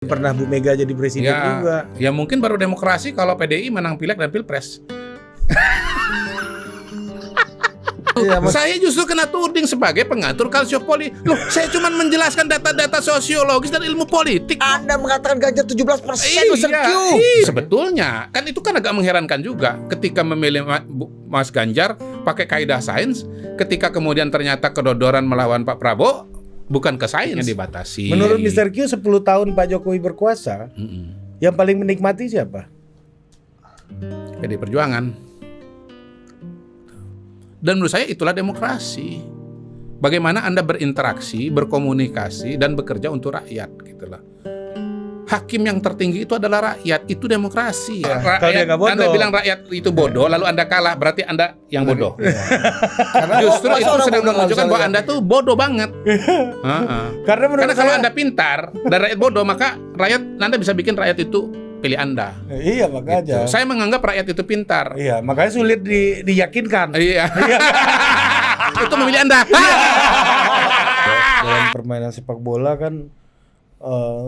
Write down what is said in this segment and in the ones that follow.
Pernah Bu Mega jadi presiden juga. Ya mungkin baru demokrasi kalau PDI menang pileg dan pilpres. Iya, Saya justru kena tuding sebagai pengatur kalsiopoli. Loh, saya cuma menjelaskan data-data sosiologis dan ilmu politik. Anda mengatakan Ganjar 17%, Mr. Q. Sebetulnya kan itu kan agak mengherankan juga ketika memilih Mas Ganjar pakai kaidah sains, ketika kemudian ternyata kedodoran melawan Pak Prabowo bukan ke sains yang dibatasi. Menurut Mr. Q 10 tahun Pak Jokowi berkuasa, yang paling menikmati siapa? PDI Perjuangan. Dan menurut saya itulah demokrasi. Bagaimana Anda berinteraksi, berkomunikasi, dan bekerja untuk rakyat, gitulah. Hakim yang tertinggi itu adalah rakyat, itu demokrasi. Ya. Kalau dia nggak bodoh. Anda bilang rakyat itu bodoh, lalu Anda kalah, berarti Anda yang bodoh. Karena Justru itu sedang menunjukkan bahwa Anda tuh bodoh banget. Karena menurut Karena kalau saya, Anda pintar dan rakyat bodoh, maka Anda bisa bikin rakyat itu pilih Anda. iya makanya. Saya menganggap rakyat itu pintar. Iya, makanya sulit diyakinkan. Iya. Itu memilih Anda. Dalam permainan sepak bola kan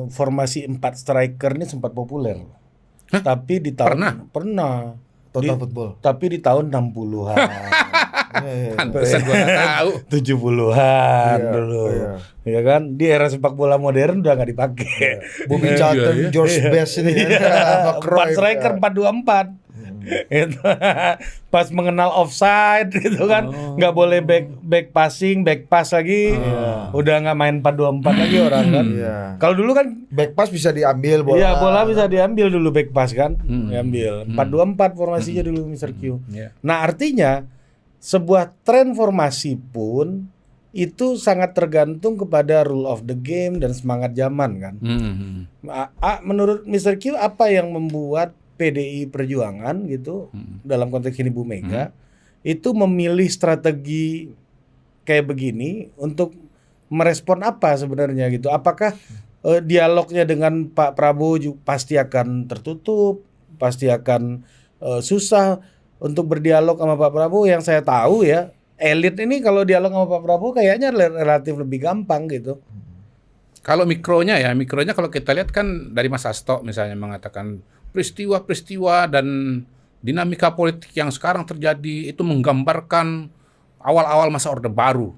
formasi 4 striker ini sempat populer. Hah? Tapi di tahun pernah. Total football. Tapi di tahun 60-an. Pantesan gua nggak tahu. 70-an Iya, dulu. iya. Ya kan? Di era sepak bola modern udah nggak dipakai. Bobby Charlton, Iya. George Best ini kan. 4 striker 4-2-4. Itu. Pas mengenal offside gitu kan, nggak boleh back passing, back pass lagi, udah nggak main 4-2-4 lagi orang kan. Iya. Kalau dulu kan, Back pass bisa diambil bola. iya bola bisa diambil dulu back pass kan, diambil 4-2-4 formasinya dulu Mr. Q. Iya. Nah artinya sebuah tren formasi pun itu sangat tergantung kepada rule of the game dan semangat zaman kan. Menurut Mr. Q apa yang membuat PDI Perjuangan gitu dalam konteks ini Bu Mega itu memilih strategi kayak begini untuk merespon apa sebenarnya gitu? Apakah dialognya dengan Pak Prabowo pasti akan tertutup, pasti akan susah untuk berdialog sama Pak Prabowo? Yang saya tahu ya, elit ini kalau dialog sama Pak Prabowo kayaknya relatif lebih gampang gitu. Kalau mikronya kalau kita lihat kan dari Mas Hasto misalnya mengatakan peristiwa-peristiwa dan dinamika politik yang sekarang terjadi itu menggambarkan awal-awal masa Orde Baru.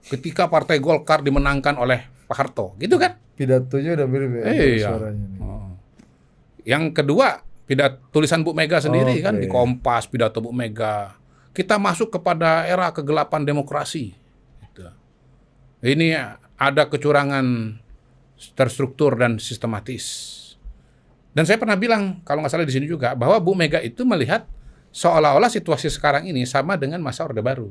Ketika Partai Golkar dimenangkan oleh Pak Harto, gitu kan? Pidatonya udah mirip ya Iya. suaranya. Yang kedua, tulisan Bu Mega sendiri kan Oke. di Kompas, pidato Bu Mega. Kita masuk kepada era kegelapan demokrasi. Gitu. Ini ada kecurangan terstruktur dan sistematis. Dan saya pernah bilang, kalau nggak salah di sini juga, bahwa Bu Mega itu melihat seolah-olah situasi sekarang ini sama dengan masa Orde Baru.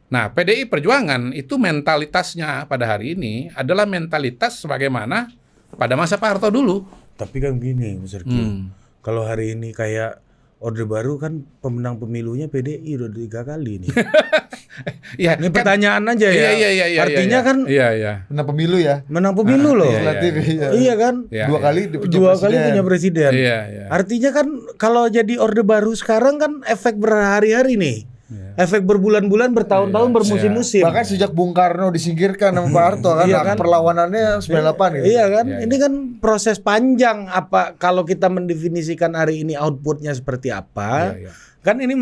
Nah, PDI Perjuangan itu mentalitasnya pada hari ini adalah mentalitas sebagaimana pada masa Pak Harto dulu. Tapi kan gini Mr. Q, kalau hari ini kayak Orde Baru kan pemenang pemilunya PDI udah 3 kali nih. Ya, Ini pertanyaan aja ya. Iya. Artinya kan Iya. Menang pemilu ya. menang pemilu loh. Legislatif, iya. Iya kan? Iya, Dua iya. kali Dua kali punya presiden. Iya. Artinya kan kalau jadi Orde Baru sekarang kan efek berhari-hari nih. Efek berbulan-bulan, bertahun-tahun, bermusim-musim. Bahkan sejak Bung Karno disingkirkan sama Pak Harto kan, Iya kan? perlawanannya 98 gitu. Iya kan? Iya, Ini kan proses panjang. Apa kalau kita mendefinisikan hari ini outputnya seperti apa? Iya. Kan ini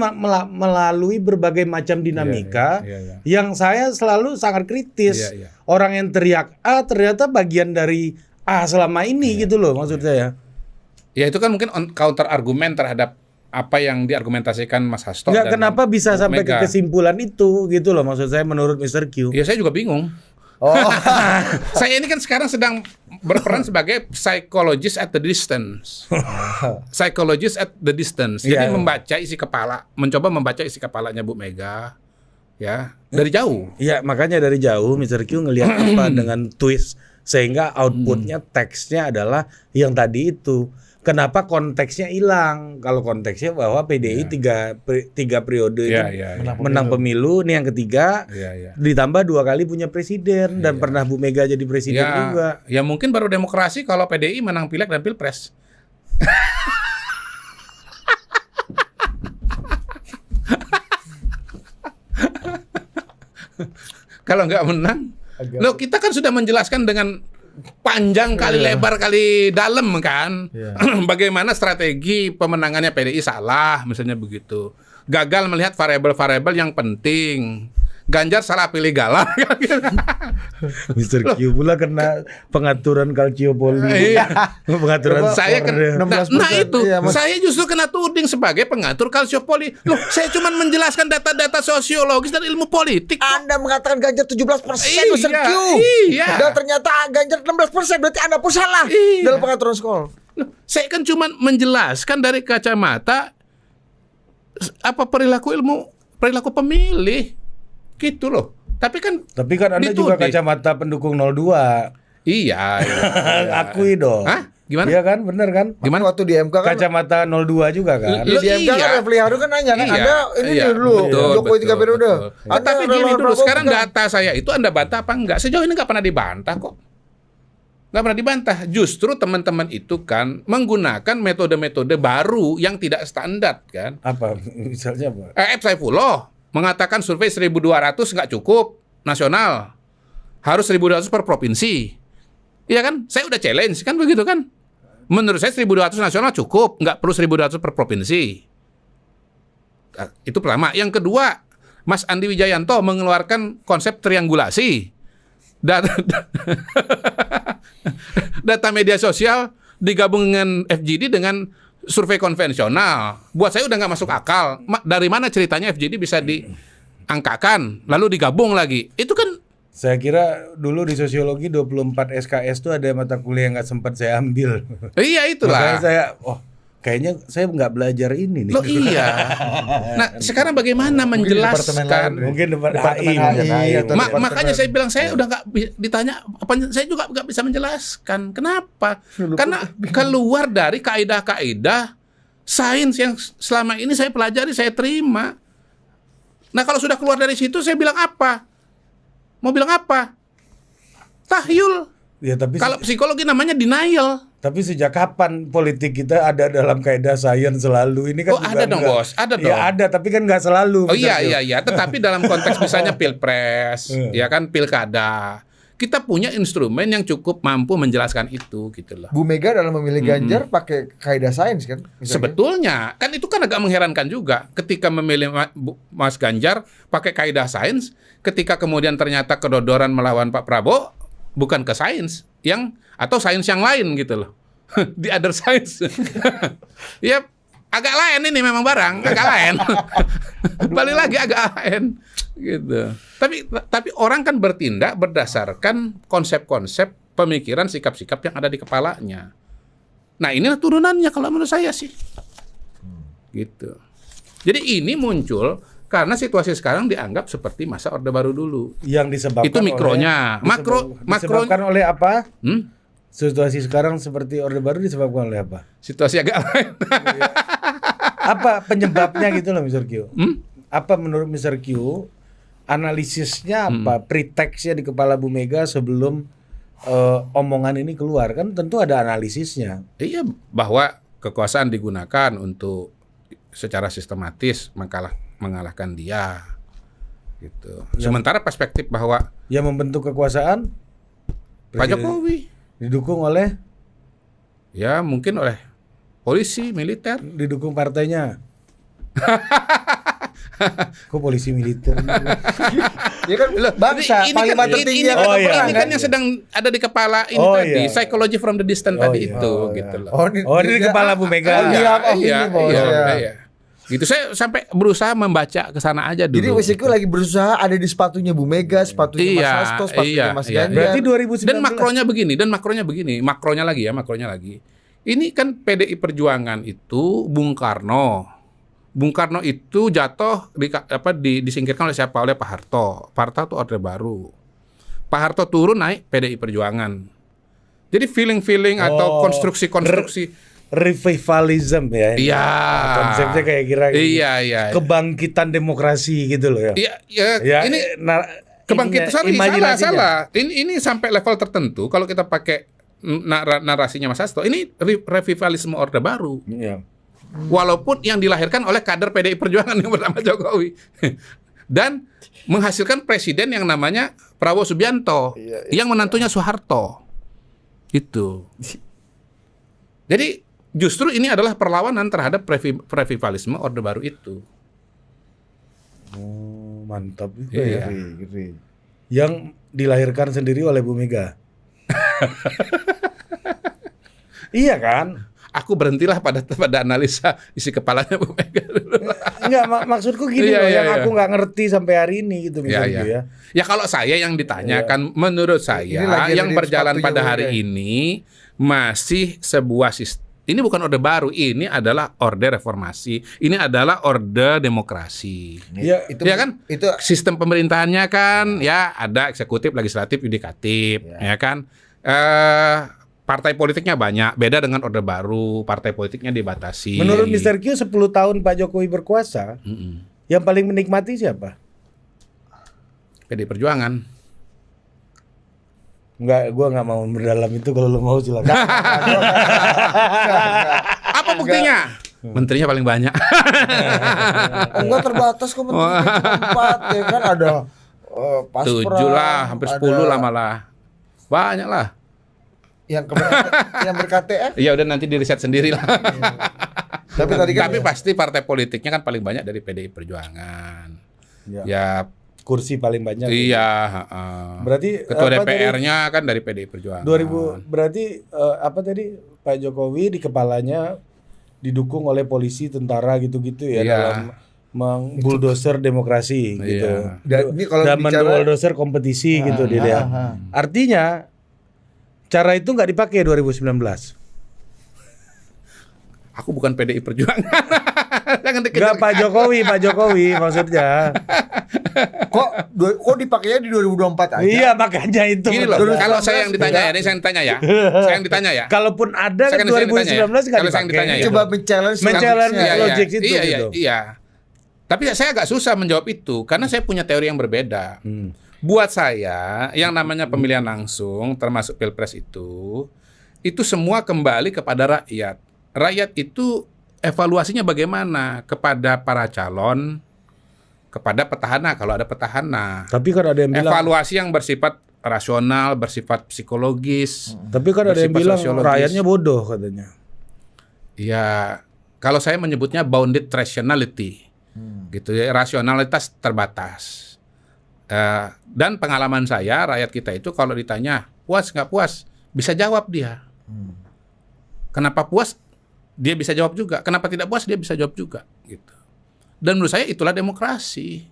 melalui berbagai macam dinamika Iya. yang saya selalu sangat kritis. Iya. Orang yang teriak A ternyata bagian dari A selama ini gitu loh maksud saya. Ya itu kan mungkin counter argumen terhadap apa yang diargumentasikan Mas Hasto. Nggak, dan kenapa bisa Bu sampai ke Mega. kesimpulan itu gitu loh maksud saya menurut Mr. Q. Ya saya juga bingung. Oh, Saya ini kan sekarang sedang berperan sebagai psychologist at the distance. Psychologist at the distance. Jadi Iya. mencoba membaca isi kepalanya Bu Mega ya dari jauh. Iya, makanya dari jauh Mr. Q ngelihat apa dengan twist sehingga outputnya teksnya adalah yang tadi itu. Kenapa konteksnya hilang? Kalau konteksnya bahwa PDI tiga periode Iya, ini iya. menang pemilu, ini yang ketiga Iya. ditambah 2 kali punya presiden dan pernah Bu Mega jadi presiden juga. Ya mungkin baru demokrasi kalau PDI menang pileg dan pilpres. Kalau nggak menang, loh kita kan sudah menjelaskan dengan panjang kali lebar kali dalam kan. Iya. Bagaimana strategi pemenangannya PDI salah misalnya begitu. Gagal melihat variabel-variabel yang penting. Ganjar salah pilih galang. Mr. Q pula kena pengaturan Calciopoli. Iya. Pengaturan Saya skor. nah itu Iya, Mas. saya justru kena tuding sebagai pengatur Calciopoli. Loh, saya cuma menjelaskan data-data sosiologis dan ilmu politik. Anda mengatakan Ganjar 17%, Mr. Iya, Q. iya. Dan ternyata Ganjar 16%, berarti Anda pun salah Iya. dalam pengaturan skor. Loh, saya kan cuma menjelaskan dari kacamata apa perilaku pemilih. Gitu loh. Tapi kan Anda juga dituding. kacamata pendukung 02. Iya. Akui dong. Hah? Gimana? Iya kan, bener kan? Gimana? Waktu di MK kan Kacamata 02 juga kan? di MK kan Iya. Refli Harun kan nanya kan, Iya, Anda ini iya, dulu betul, Jokowi 3 periode. betul. Anda Tapi gini relawan dulu, Prabowo sekarang bukan. data saya itu Anda bantah apa enggak? Sejauh ini nggak pernah dibantah kok. Nggak pernah dibantah. Justru teman-teman itu kan menggunakan metode-metode baru yang tidak standar kan. Apa? Misalnya apa? F. Saifullah mengatakan survei 1.200 nggak cukup nasional. Harus 1.200 per provinsi. Iya kan? Saya udah challenge kan begitu kan? Menurut saya 1.200 nasional cukup, nggak perlu 1.200 per provinsi. Nah, itu pertama. Yang kedua, Mas Andi Wijayanto mengeluarkan konsep triangulasi. Data media sosial digabung dengan FGD dengan survei konvensional. Buat saya udah nggak masuk akal. Dari mana ceritanya FGD bisa diangkakan, lalu digabung lagi? Itu kan Saya kira dulu di sosiologi 24 SKS tuh ada mata kuliah yang nggak sempat saya ambil. iya Makanya itulah. kayaknya saya nggak belajar ini nih. Loh iya. Nah sekarang bagaimana menjelaskan? Mungkin Departemen HI. HI atau departemen- Makanya saya bilang saya udah nggak ditanya apa, saya juga nggak bisa menjelaskan. Kenapa? Karena keluar dari kaidah-kaidah sains yang selama ini saya pelajari, saya terima. Nah kalau sudah keluar dari situ, saya bilang apa? Mau bilang apa? Tahyul. Ya, Kalau psikologi namanya denial. tapi sejak kapan politik kita ada dalam kaidah sains selalu? Ini kan Oh, juga ada dong, nggak- Bos. Ada dong. Ya ada, tapi kan nggak selalu. Oh iya, Misalnya. iya. Tetapi dalam konteks misalnya pilpres, ya kan pilkada, kita punya instrumen yang cukup mampu menjelaskan itu, gitu loh. Bu Mega dalam memilih Ganjar pakai kaidah sains kan? Misalnya. Sebetulnya, kan itu kan agak mengherankan juga. Ketika memilih Mas Ganjar pakai kaidah sains, ketika kemudian ternyata kedodoran melawan Pak Prabowo, bukan ke sains, atau sains yang lain gitu loh. The other science. Ya, agak lain ini memang barang, agak lain. Balik lagi agak lain gitu. Tapi orang kan bertindak berdasarkan konsep-konsep pemikiran, sikap-sikap yang ada di kepalanya. Nah, inilah turunannya kalau menurut saya sih. Gitu. Jadi ini muncul karena situasi sekarang dianggap seperti masa Orde Baru dulu. Yang disebabkan Itu mikronya. disebabkan oleh apa? Hmm? Situasi sekarang seperti Orde Baru disebabkan oleh apa? Situasi agak lain. Apa penyebabnya gitu loh, Mr. Q? Hmm? Apa menurut Mr. Q? Analisisnya apa? Preteksnya di kepala Bu Mega sebelum omongan ini keluar, kan tentu ada analisisnya. Iya, bahwa kekuasaan digunakan untuk secara sistematis mengalahkan dia. Gitu. Sementara perspektif bahwa Yang membentuk kekuasaan Pak Jokowi didukung oleh, ya mungkin oleh polisi, militer. didukung partainya. Kok polisi militer? Ya kan bangsa Ini panglima kan, tertinggi ini yang kan, Oh, iya. ini kan yang sedang ada di kepala ini Oh, tadi, iya. psychology from the distance Oh, tadi iya. itu, Oh, gitu iya. loh. Oh, ini kepala Bu Mega. Oh, iya, Bos, ya. iya. Gitu, saya sampai berusaha membaca ke sana aja dulu. Jadi Wisiku lagi berusaha ada di sepatunya Bu Mega, sepatunya Mas Hasto, sepatunya Mas Ganjar. Berarti 2019. Dan makronya begini, makronya lagi. Ini kan PDI Perjuangan itu Bung Karno itu jatuh disingkirkan oleh siapa? Oleh Pak Harto. Pak Harto itu Orde Baru. Pak Harto turun, naik PDI Perjuangan. Jadi feeling atau konstruksi Revivalism ya. Iya. Konsepnya kayak kira Iya. kebangkitan demokrasi gitu loh ya. Iya, ini kebangkitan salah. Ini sampai level tertentu kalau kita pakai narasinya Mas Hasto, ini revivalisme Orde Baru. Iya. Walaupun yang dilahirkan oleh kader PDI Perjuangan yang bernama Jokowi. Dan menghasilkan presiden yang namanya Prabowo Subianto, yang menantunya Soeharto. Itu. Jadi justru ini adalah perlawanan terhadap revivalisme Orde Baru itu. Oh, mantap juga Iya. ya. Ngeri. Yang dilahirkan sendiri oleh Bu Mega. Iya kan? Aku berhentilah pada analisa isi kepalanya Bu Mega dulu. Enggak, maksudku gini Iya, loh, iya, yang iya. aku nggak ngerti sampai hari ini gitu Ya, misalnya ya. Ya kalau saya yang ditanyakan, menurut saya Ini lagi ada yang di berjalan sepatunya pada Bu hari Mega. ini masih sebuah sistem. Ini bukan orde baru, ini adalah orde reformasi. Ini adalah orde demokrasi. Ya, Ya kan? Itu Sistem pemerintahannya kan ya ada eksekutif, legislatif, yudikatif, ya kan? Partai politiknya banyak, beda dengan orde baru, partai politiknya dibatasi. menurut Mr. Q 10 tahun Pak Jokowi berkuasa, yang paling menikmati siapa? PD Perjuangan. Enggak, gua nggak mau mendalam itu, kalau lo mau silakan. Apa buktinya? Menterinya paling banyak. enggak terbatas kok menteri cuma 4 ya kan, ada Paspram, 7 lah, hampir 10 lah malah. Banyak lah. yang yang ber-KTF. Ya udah nanti diriset sendiri lah. Tapi tadi kan Tapi pasti partai politiknya kan paling banyak dari PDI Perjuangan. Ya. Ya, Kursi paling banyak. iya. Berarti Ketua apa tadi? DPR-nya kan dari PDI Perjuangan. 2000 berarti apa tadi, Pak Jokowi di kepalanya didukung oleh polisi, tentara gitu-gitu ya, Iya. dalam mengbulldozer demokrasi gitu. Iya. Dan ini kalau Dan bicara bulldozer kompetisi gitu dia. Artinya cara itu nggak dipakai 2019. Aku bukan PDI Perjuangan. Jangan Enggak, Pak Jokowi maksudnya. kok dipakainya di 2024 aja. Iya, makanya itu. Gini loh, betul. kalau saya yang ditanya ya, ini saya yang ditanya ya. Saya yang ditanya ya. Kalaupun ada Saya kan kan yang ditanya 2019 ya. nggak Kalau saya yang ditanya dipakai. ya. Coba men-challenge Men-challenge logiknya. logik itu iya, gitu. Iya. Tapi saya agak susah menjawab itu karena saya punya teori yang berbeda. Buat saya, yang namanya pemilihan langsung, termasuk Pilpres itu semua kembali kepada rakyat. Rakyat itu evaluasinya bagaimana kepada para calon, kepada petahana kalau ada petahana. Tapi kan ada yang bilang, Evaluasi yang bersifat rasional, bersifat psikologis. tapi kan ada yang bersifat bilang sosiologis. rakyatnya bodoh katanya. Ya, kalau saya menyebutnya bounded rationality, gitu ya, rasionalitas terbatas. Dan pengalaman saya, rakyat kita itu kalau ditanya puas nggak puas, bisa jawab dia. Kenapa puas? Dia bisa jawab juga. Kenapa tidak puas? Dia bisa jawab juga. Gitu. Dan menurut saya itulah demokrasi.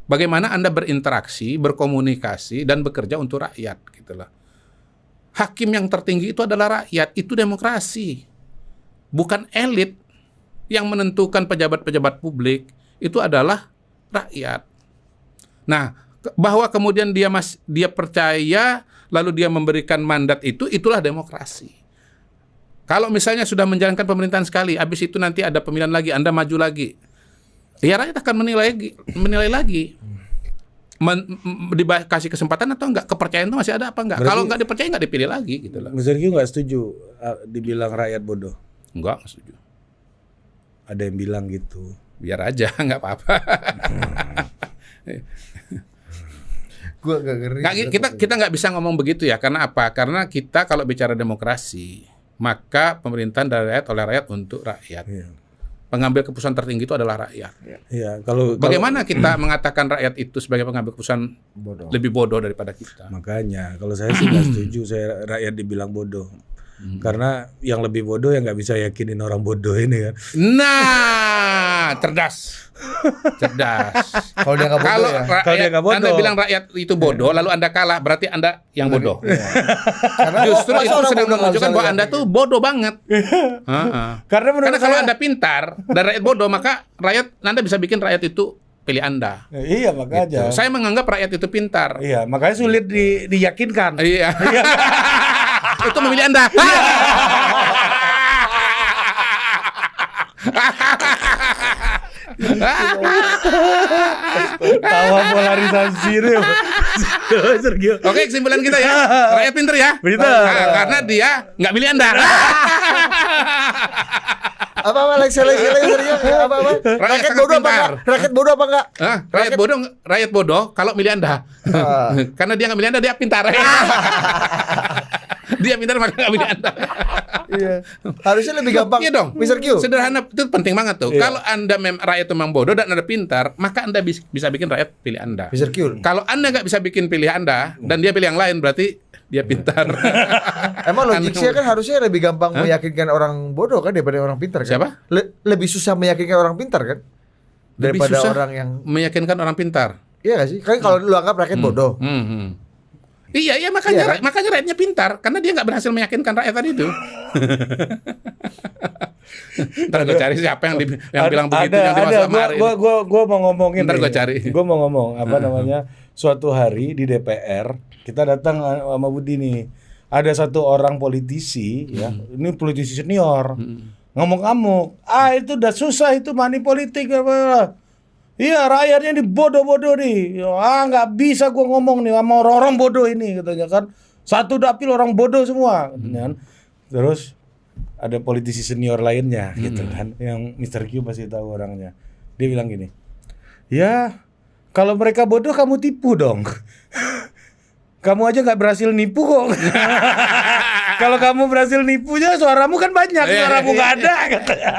Bagaimana Anda berinteraksi, berkomunikasi, dan bekerja untuk rakyat. Gitulah. Hakim yang tertinggi itu adalah rakyat. Itu demokrasi. Bukan elit yang menentukan pejabat-pejabat publik. Itu adalah rakyat. Nah, bahwa kemudian dia percaya, lalu dia memberikan mandat itu, itulah demokrasi. Kalau misalnya sudah menjalankan pemerintahan sekali, habis itu nanti ada pemilihan lagi, Anda maju lagi, ya rakyat akan menilai lagi. Dikasih kesempatan atau enggak, kepercayaan itu masih ada apa enggak? Kalau enggak dipercaya, enggak dipilih lagi gitu loh. Mr. Q nggak setuju dibilang rakyat bodoh. Enggak setuju. Ada yang bilang gitu. Biar aja, enggak apa-apa. Gua gak ngeri. Kita nggak bisa ngomong begitu ya, karena apa? Karena kita kalau bicara demokrasi, maka pemerintahan dari rakyat, oleh rakyat, untuk rakyat. Iya. Pengambil keputusan tertinggi itu adalah rakyat. Iya, kalau Bagaimana kita mengatakan rakyat itu sebagai pengambil keputusan lebih bodoh daripada kita? makanya kalau saya sih nggak setuju saya rakyat dibilang bodoh. Karena yang lebih bodoh yang nggak bisa yakinin orang bodoh ini kan. Nah, cerdas. Kalau dia nggak bodoh Kalau ya. Kalau dia nggak bodoh. Anda bilang rakyat itu bodoh, lalu Anda kalah, berarti Anda yang bodoh. Karena Justru masa itu orang sedang bodoh nggak menunjukkan bisa bahwa lihat Anda ini? tuh bodoh banget. Heeh. Karena menurut Karena kalau saya- Anda pintar dan rakyat bodoh, maka Anda bisa bikin rakyat itu pilih Anda. Iya, makanya. Saya menganggap rakyat itu pintar. Iya, makanya sulit diyakinkan. Iya. Itu memilih Anda. Tawa polarisasi deh. Sergio. Oke, kesimpulan kita ya. Rakyat pintar ya. Pintar. Nah, karena dia nggak milih Anda. Apa Sergio? Apa? Rakyat sangat bodoh apa pintar. enggak? Rakyat bodoh apa enggak? Hah? Rakyat bodoh kalau milih Anda. Karena dia nggak milih Anda, dia pintar. Dia pintar maka nggak pilih Anda. Iya. Harusnya lebih gampang. Iya dong. Mr. Q. Sederhana, itu penting banget tuh. Iya. Kalau Anda rakyat memang bodoh dan Anda pintar, maka Anda bisa bikin rakyat pilih Anda. Mr. Q. Kalau Anda nggak bisa bikin pilih Anda dan dia pilih yang lain, berarti dia pintar. Emang logiknya kan harusnya lebih gampang meyakinkan orang bodoh kan daripada orang pintar kan? Siapa? Lebih susah meyakinkan orang pintar kan? Lebih Daripada susah orang yang meyakinkan orang pintar. iya gak sih? Kan kalau lu anggap rakyat bodoh. Iya makanya Iya kan? makanya rakyatnya pintar karena dia nggak berhasil meyakinkan rakyat tadi itu. Ntar gue cari siapa yang bilang begitu yang dimaksud sama hari ini. Gua mau ngomongin. Ntar gua cari. Gua mau ngomong apa namanya? Suatu hari di DPR kita datang sama Budi nih. Ada satu orang politisi ya. Ini politisi senior. Ngamuk-ngamuk. Itu udah susah itu money politik apa. Iya, rakyatnya dibodoh-bodoh nih. Nggak bisa gua ngomong nih sama orang-orang bodoh ini katanya kan. Satu dapil orang bodoh semua katanya kan. Terus ada politisi senior lainnya gitu kan, yang Mr. Q pasti tahu orangnya. Dia bilang gini, ya kalau mereka bodoh kamu tipu dong. Kamu aja nggak berhasil nipu kok. Kalau kamu berhasil nipunya suaramu kan banyak, suaramu nggak ada katanya.